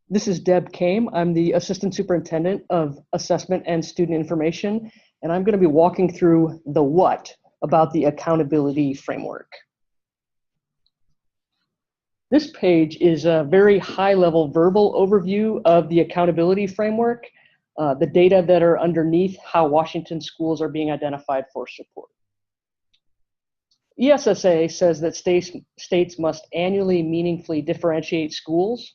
This is Deb Kame. I'm the Assistant Superintendent of Assessment and Student Information, and I'm going to be walking through the what about the accountability framework. This page is a very high-level verbal overview of the accountability framework, the data that are underneath how Washington schools are being identified for support. ESSA says that states must annually meaningfully differentiate schools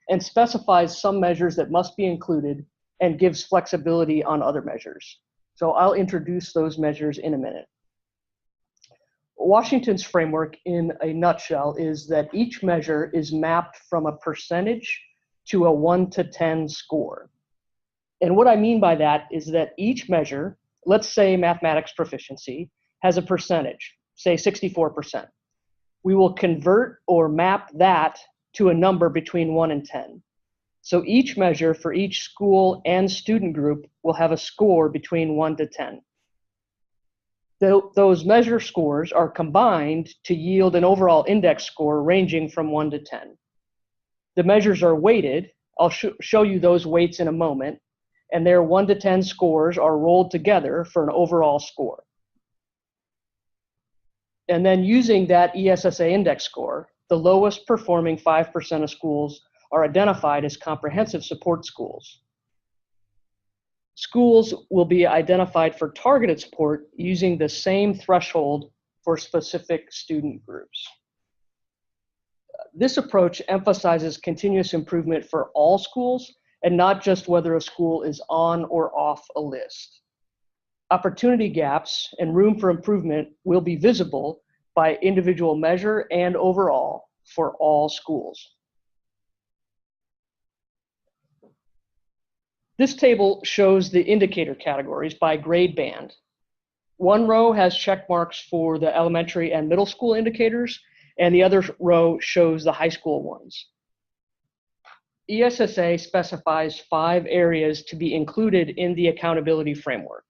and specifies some measures that must be included and gives flexibility on other measures. So I'll introduce those measures in a minute. Washington's framework in a nutshell is that each measure is mapped from a percentage to a 1 to 10 score. And what I mean by that is that each measure, let's say mathematics proficiency, has a percentage, say 64%. We will convert or map that to a number between 1 and 10. So each measure for each school and student group will have a score between 1 to 10. Those measure scores are combined to yield an overall index score ranging from 1 to 10. The measures are weighted. I'll show you those weights in a moment, and their 1 to 10 scores are rolled together for an overall score. And then using that ESSA Index score, the lowest performing 5% of schools are identified as comprehensive support schools. Schools will be identified for targeted support using the same threshold for specific student groups. This approach emphasizes continuous improvement for all schools and not just whether a school is on or off a list. Opportunity gaps and room for improvement will be visible by individual measure and overall for all schools. This table shows the indicator categories by grade band. One row has check marks for the elementary and middle school indicators, and the other row shows the high school ones. ESSA specifies 5 areas to be included in the accountability framework.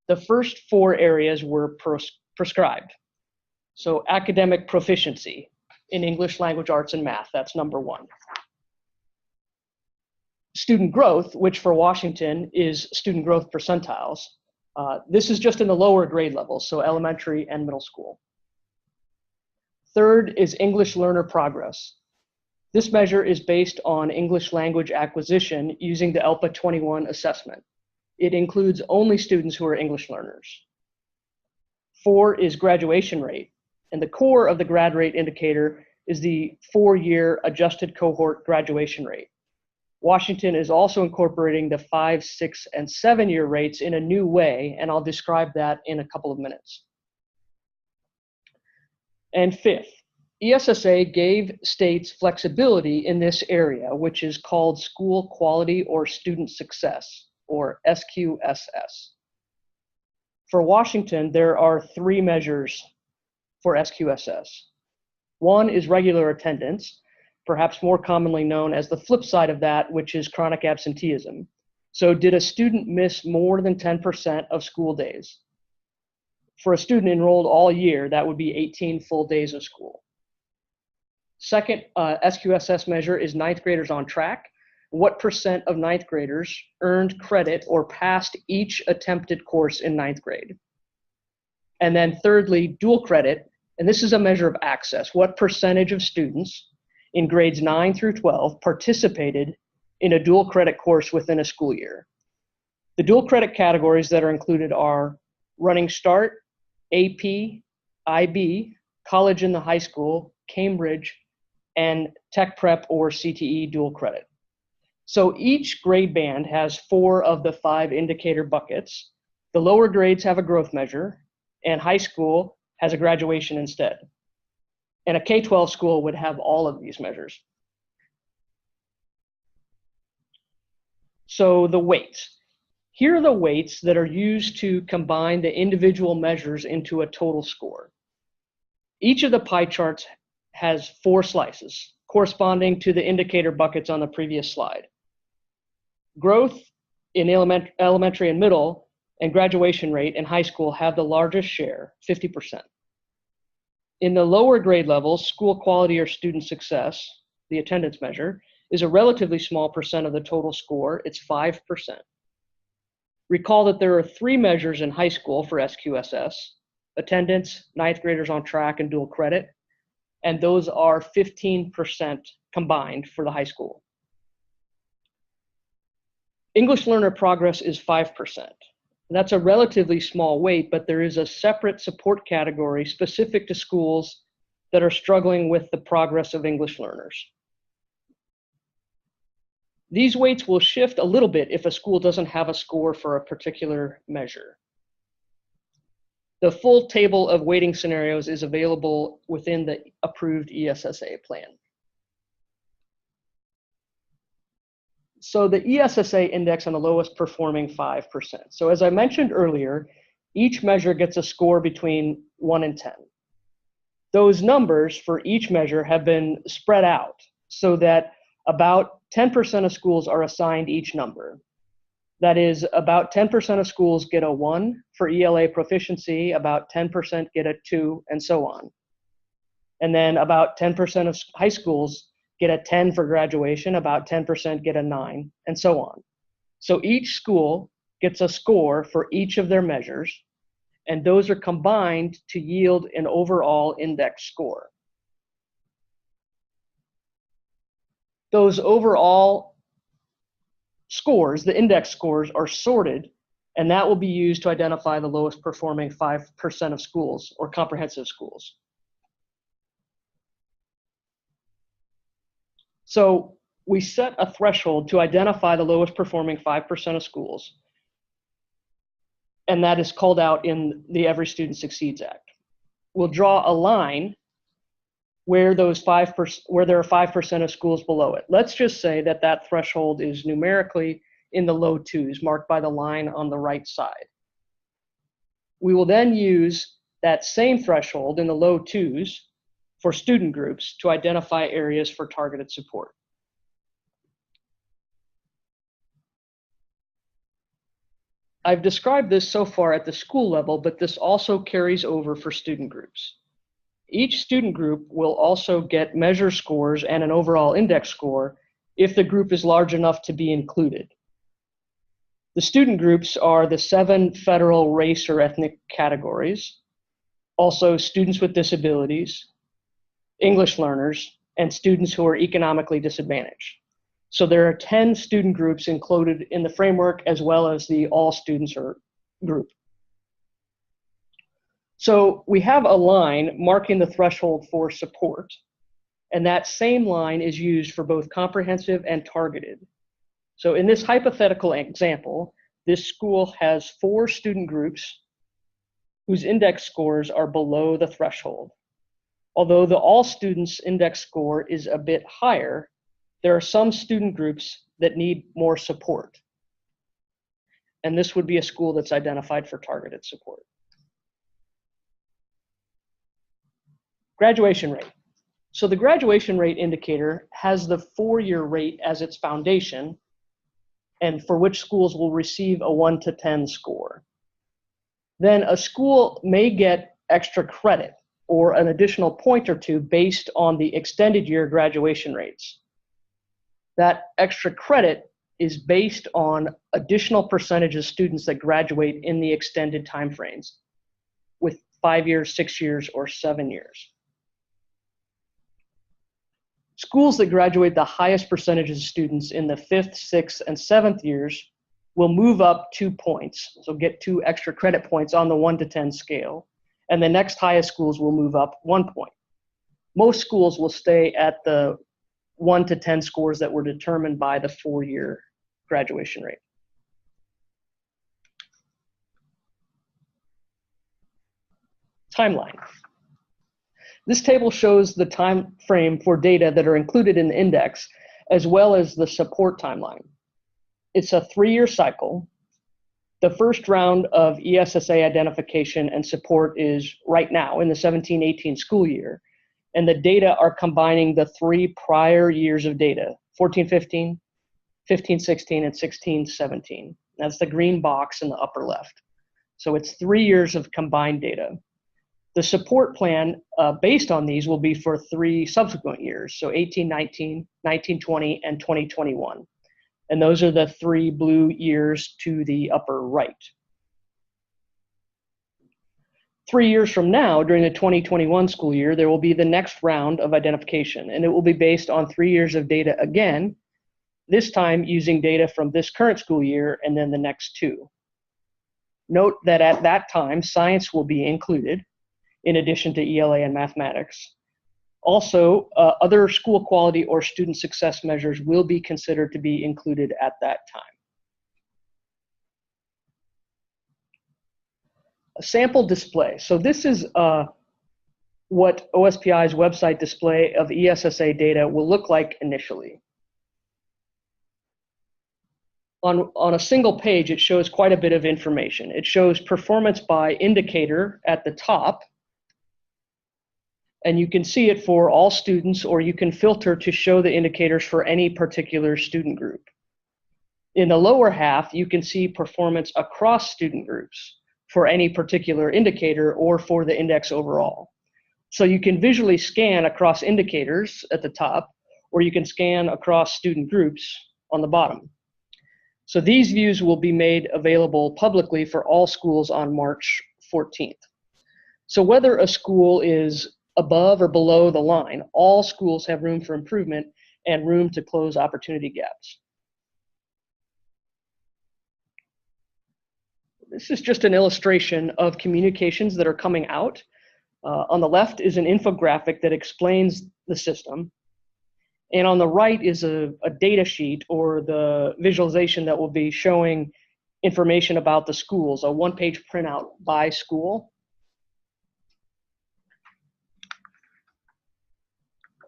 The first 4 areas were prescribed. So academic proficiency in English, language, arts, and math, that's number 1. Student growth, which for Washington is student growth percentiles. This is just in the lower grade levels, so elementary and middle school. Third is English learner progress. This measure is based on English language acquisition using the ELPA 21 assessment. It includes only students who are English learners. 4 is graduation rate. And the core of the grad rate indicator is the 4-year adjusted cohort graduation rate. Washington is also incorporating the 5, 6, and 7-year rates in a new way, and I'll describe that in a couple of minutes. And 5th, ESSA gave states flexibility in this area, which is called school quality or student success, or SQSS. For Washington, there are 3 measures for SQSS. 1 is regular attendance, perhaps more commonly known as the flip side of that, which is chronic absenteeism. So did a student miss more than 10% of school days? For a student enrolled all year, that would be 18 full days of school. Second SQSS measure is 9th graders on track. What percent of 9th graders earned credit or passed each attempted course in 9th grade? And then thirdly, dual credit, and this is a measure of access. What percentage of students in grades 9 through 12 participated in a dual credit course within a school year? The dual credit categories that are included are Running Start, AP, IB, College in the High School, Cambridge, and Tech Prep or CTE dual credit. So each grade band has 4 of the 5 indicator buckets. The lower grades have a growth measure, and high school has a graduation instead. And a K-12 school would have all of these measures. So the weights. Here are the weights that are used to combine the individual measures into a total score. Each of the pie charts has 4 slices, corresponding to the indicator buckets on the previous slide. Growth in elementary and middle and graduation rate in high school have the largest share, 50%. In the lower grade levels, school quality or student success, the attendance measure, is a relatively small percent of the total score. It's 5%. Recall that there are 3 measures in high school for SQSS: attendance, ninth graders on track, and dual credit. And those are 15% combined for the high school. English learner progress is 5%. That's a relatively small weight, but there is a separate support category specific to schools that are struggling with the progress of English learners. These weights will shift a little bit if a school doesn't have a score for a particular measure. The full table of weighting scenarios is available within the approved ESSA plan. So the ESSA index on the lowest performing 5%. So as I mentioned earlier, each measure gets a score between 1 and 10. Those numbers for each measure have been spread out so that about 10% of schools are assigned each number. That is, about 10% of schools get a 1 for ELA proficiency, about 10% get a 2, and so on. And then about 10% of high schools get a 10 for graduation, about 10% get a 9, and so on. So each school gets a score for each of their measures, and those are combined to yield an overall index score. Those overall scores, the index scores, are sorted, and that will be used to identify the lowest performing 5% of schools or comprehensive schools. So we set a threshold to identify the lowest performing 5% of schools, and that is called out in the Every Student Succeeds Act. We'll draw a line where those 5%, where there are 5% of schools below it. Let's just say that that threshold is numerically in the low 2s, marked by the line on the right side. We will then use that same threshold in the low 2s for student groups to identify areas for targeted support. I've described this so far at the school level, but this also carries over for student groups. Each student group will also get measure scores and an overall index score if the group is large enough to be included. The student groups are the 7 federal race or ethnic categories, also students with disabilities, English learners, and students who are economically disadvantaged. So there are 10 student groups included in the framework, as well as the all students or group. So we have a line marking the threshold for support, and that same line is used for both comprehensive and targeted. So in this hypothetical example, this school has 4 student groups whose index scores are below the threshold. Although the all students index score is a bit higher, there are some student groups that need more support. And this would be a school that's identified for targeted support. Graduation rate. So the graduation rate indicator has the 4-year rate as its foundation, and for which schools will receive a 1 to 10 score. Then a school may get extra credit or an additional point or 2 based on the extended year graduation rates. That extra credit is based on additional percentage of students that graduate in the extended timeframes, with 5 years, 6 years, or 7 years. Schools that graduate the highest percentage of students in the 5th, 6th, and 7th years will move up 2 points, so get 2 extra credit points on the 1 to 10 scale, and the next highest schools will move up 1 point. Most schools will stay at the 1 to 10 scores that were determined by the 4-year graduation rate. Timeline. This table shows the time frame for data that are included in the index, as well as the support timeline. It's a 3-year cycle. The first round of ESSA identification and support is right now in the 17-18 school year, and the data are combining the 3 prior years of data, 14-15, 15-16, and 16-17. That's the green box in the upper left. So it's 3 years of combined data. The support plan based on these will be for 3 subsequent years, so 18-19, 19-20, and 20-21. And those are the 3 blue years to the upper right. 3 years from now, during the 2021 school year, there will be the next round of identification, and it will be based on 3 years of data again, this time using data from this current school year and then the next 2. Note that at that time, science will be included, in addition to ELA and mathematics. Also, other school quality or student success measures will be considered to be included at that time. A sample display. So this is what OSPI's website display of ESSA data will look like initially. On a single page, it shows quite a bit of information. It shows performance by indicator at the top, and you can see it for all students, or you can filter to show the indicators for any particular student group. In the lower half, you can see performance across student groups for any particular indicator or for the index overall. So you can visually scan across indicators at the top, or you can scan across student groups on the bottom. So these views will be made available publicly for all schools on March 14th. So whether a school is above or below the line, all schools have room for improvement and room to close opportunity gaps. This is just an illustration of communications that are coming out. On the left is an infographic that explains the system. And on the right is a data sheet, or the visualization that will be showing information about the schools, a one-page printout by school.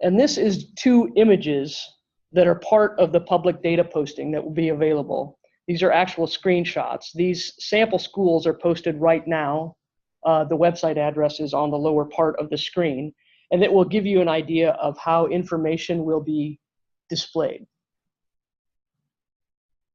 And this is 2 images that are part of the public data posting that will be available. These are actual screenshots. These sample schools are posted right now. The website address is on the lower part of the screen, and it will give you an idea of how information will be displayed.